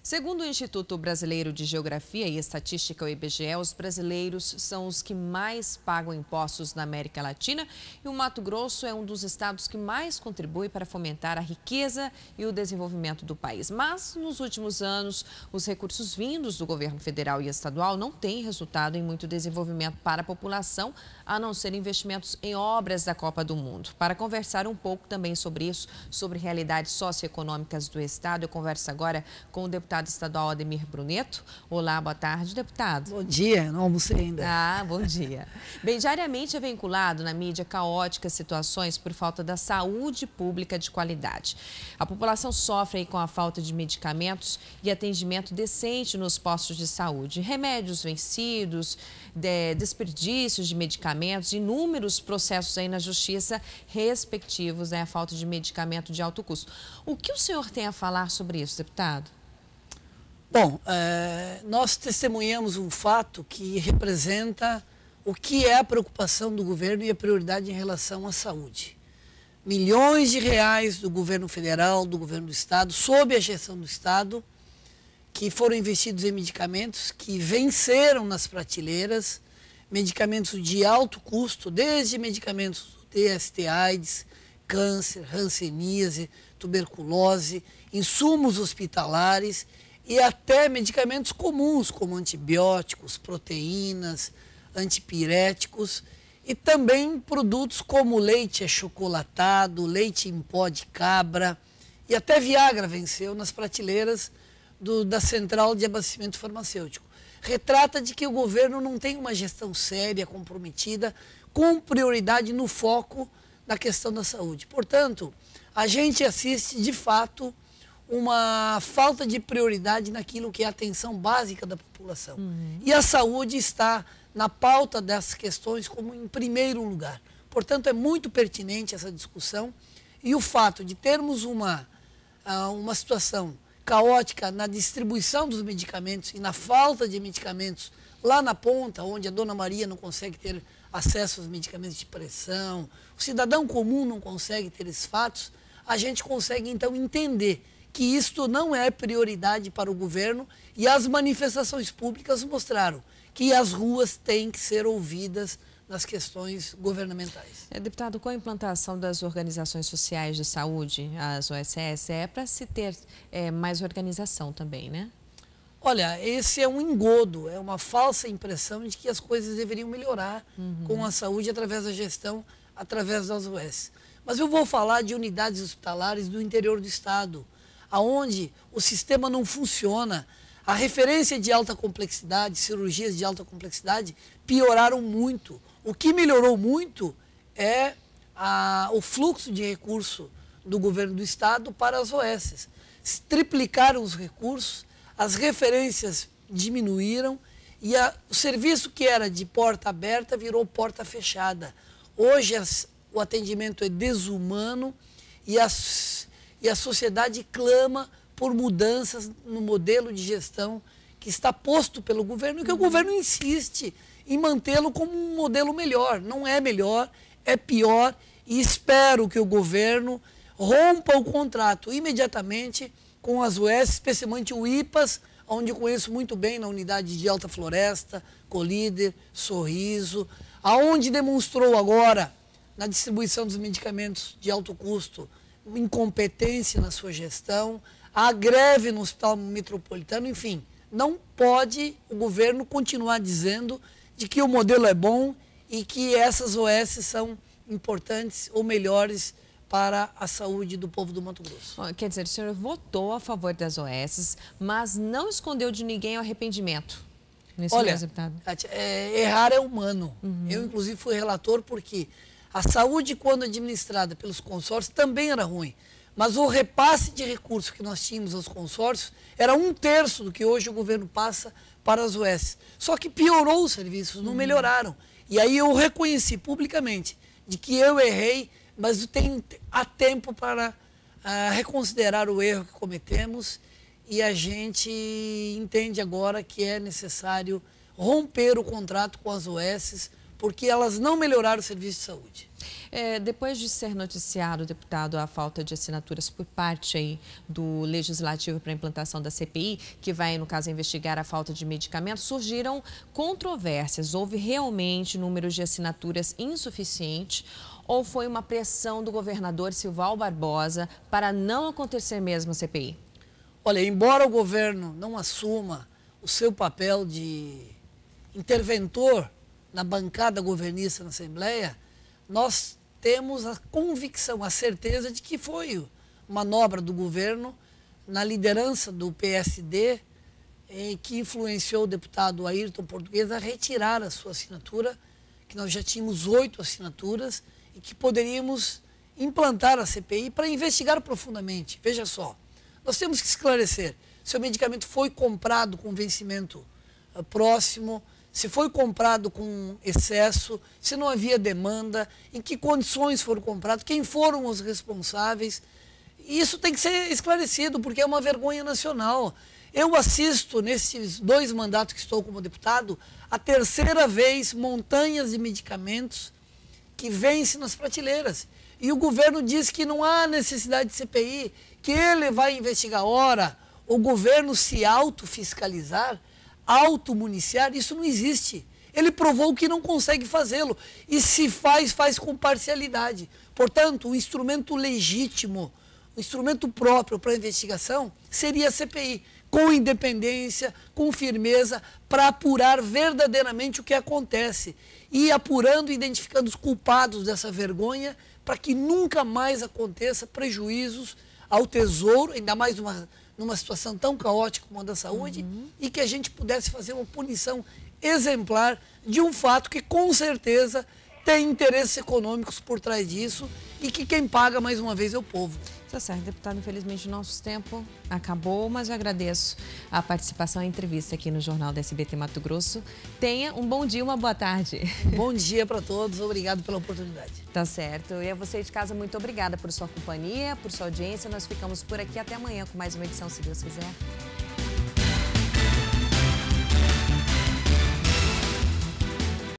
Segundo o Instituto Brasileiro de Geografia e Estatística, o IBGE, os brasileiros são os que mais pagam impostos na América Latina e o Mato Grosso é um dos estados que mais contribui para fomentar a riqueza e o desenvolvimento do país. Mas, nos últimos anos, os recursos vindos do governo federal e estadual não têm resultado em muito desenvolvimento para a população, a não ser investimentos em obras da Copa do Mundo. Para conversar um pouco também sobre isso, sobre realidades socioeconômicas do estado, eu converso agora com o deputado estadual Ademir Bruneto. Olá, boa tarde, deputado. Bom dia, não almocei ainda. Bom dia. Bem, diariamente é vinculado na mídia caóticas situações por falta da saúde pública de qualidade. A população sofre aí com a falta de medicamentos e atendimento decente nos postos de saúde. Remédios vencidos, desperdícios de medicamentos, inúmeros processos aí na justiça respectivos, a falta de medicamento de alto custo. O que o senhor tem a falar sobre isso, deputado? Bom, nós testemunhamos um fato que representa o que é a preocupação do governo e a prioridade em relação à saúde. Milhões de reais do governo federal, do governo do estado, sob a gestão do estado, que foram investidos em medicamentos que venceram nas prateleiras, medicamentos de alto custo, desde medicamentos DST-AIDS, câncer, hanseníase, tuberculose, insumos hospitalares e até medicamentos comuns, como antibióticos, proteínas, antipiréticos e também produtos como leite achocolatado, leite em pó de cabra e até Viagra venceu nas prateleiras da Central de Abastecimento Farmacêutico. Retrata de que o governo não tem uma gestão séria, comprometida, com prioridade no foco da questão da saúde. Portanto, a gente assiste, de fato, uma falta de prioridade naquilo que é a atenção básica da população. E a saúde está na pauta dessas questões como em primeiro lugar. Portanto, é muito pertinente essa discussão e o fato de termos uma situação caótica na distribuição dos medicamentos e na falta de medicamentos lá na ponta, onde a Dona Maria não consegue ter acesso aos medicamentos de pressão, o cidadão comum não consegue ter esses fatos, a gente consegue então entender que isto não é prioridade para o governo e as manifestações públicas mostraram que as ruas têm que ser ouvidas nas questões governamentais. Deputado, com a implantação das organizações sociais de saúde, as OSS, é para se ter mais organização também, né? Olha, esse é um engodo, é uma falsa impressão de que as coisas deveriam melhorar com a saúde através da gestão, através das OS. Mas eu vou falar de unidades hospitalares do interior do estado, onde o sistema não funciona. A referência de alta complexidade, cirurgias de alta complexidade, pioraram muito. O que melhorou muito é o fluxo de recurso do governo do estado para as OS. Triplicaram os recursos, as referências diminuíram e o serviço que era de porta aberta virou porta fechada. Hoje o atendimento é desumano e a sociedade clama por mudanças no modelo de gestão que está posto pelo governo e que o governo insiste em mantê-lo como um modelo melhor. Não é melhor, é pior e espero que o governo rompa o contrato imediatamente com as UES, especialmente o IPAS, onde eu conheço muito bem na unidade de Alta Floresta, Colíder, Sorriso, aonde demonstrou agora na distribuição dos medicamentos de alto custo incompetência na sua gestão, a greve no Hospital Metropolitano, enfim, não pode o governo continuar dizendo de que o modelo é bom e que essas OS são importantes ou melhores para a saúde do povo do Mato Grosso. Quer dizer, o senhor votou a favor das OS, mas não escondeu de ninguém o arrependimento. Olha, Kátia, errar é humano. Eu, inclusive, fui relator porque a saúde, quando administrada pelos consórcios, também era ruim. Mas o repasse de recursos que nós tínhamos aos consórcios era 1/3 do que hoje o governo passa para as UES. Só que piorou os serviços, não melhoraram. E aí eu reconheci publicamente de que eu errei, mas há tempo para reconsiderar o erro que cometemos e a gente entende agora que é necessário romper o contrato com as UES porque elas não melhoraram o serviço de saúde. Depois de ser noticiado, deputado, a falta de assinaturas por parte aí do Legislativo para a implantação da CPI, que vai, no caso, investigar a falta de medicamentos, surgiram controvérsias. Houve realmente números de assinaturas insuficientes ou foi uma pressão do governador Silval Barbosa para não acontecer mesmo a CPI? Olha, embora o governo não assuma o seu papel de interventor na bancada governista na Assembleia, nós temos a convicção, a certeza de que foi manobra do governo na liderança do PSD que influenciou o deputado Ayrton Português a retirar a sua assinatura, que nós já tínhamos 8 assinaturas e que poderíamos implantar a CPI para investigar profundamente. Veja só, nós temos que esclarecer se o medicamento foi comprado com vencimento próximo, se foi comprado com excesso, se não havia demanda, em que condições foram comprados, quem foram os responsáveis. Isso tem que ser esclarecido, porque é uma vergonha nacional. Eu assisto, nesses 2 mandatos que estou como deputado, a 3ª vez montanhas de medicamentos que vencem nas prateleiras. E o governo diz que não há necessidade de CPI, que ele vai investigar. Ora, o governo se autofiscalizar, automuniciar, isso não existe. Ele provou que não consegue fazê-lo. E se faz, faz com parcialidade. Portanto, o instrumento legítimo, o instrumento próprio para a investigação seria a CPI, com independência, com firmeza, para apurar verdadeiramente o que acontece. E apurando e identificando os culpados dessa vergonha, para que nunca mais aconteça prejuízos ao Tesouro, ainda mais numa situação tão caótica como a da saúde, e que a gente pudesse fazer uma punição exemplar de um fato que com certeza tem interesses econômicos por trás disso e que quem paga mais uma vez é o povo. Tá certo, deputado, infelizmente o nosso tempo acabou, mas eu agradeço a participação e a entrevista aqui no Jornal da SBT Mato Grosso. Tenha um bom dia, uma boa tarde. Bom dia para todos, obrigado pela oportunidade. Tá certo, e a você de casa, muito obrigada por sua companhia, por sua audiência. Nós ficamos por aqui até amanhã com mais uma edição, se Deus quiser.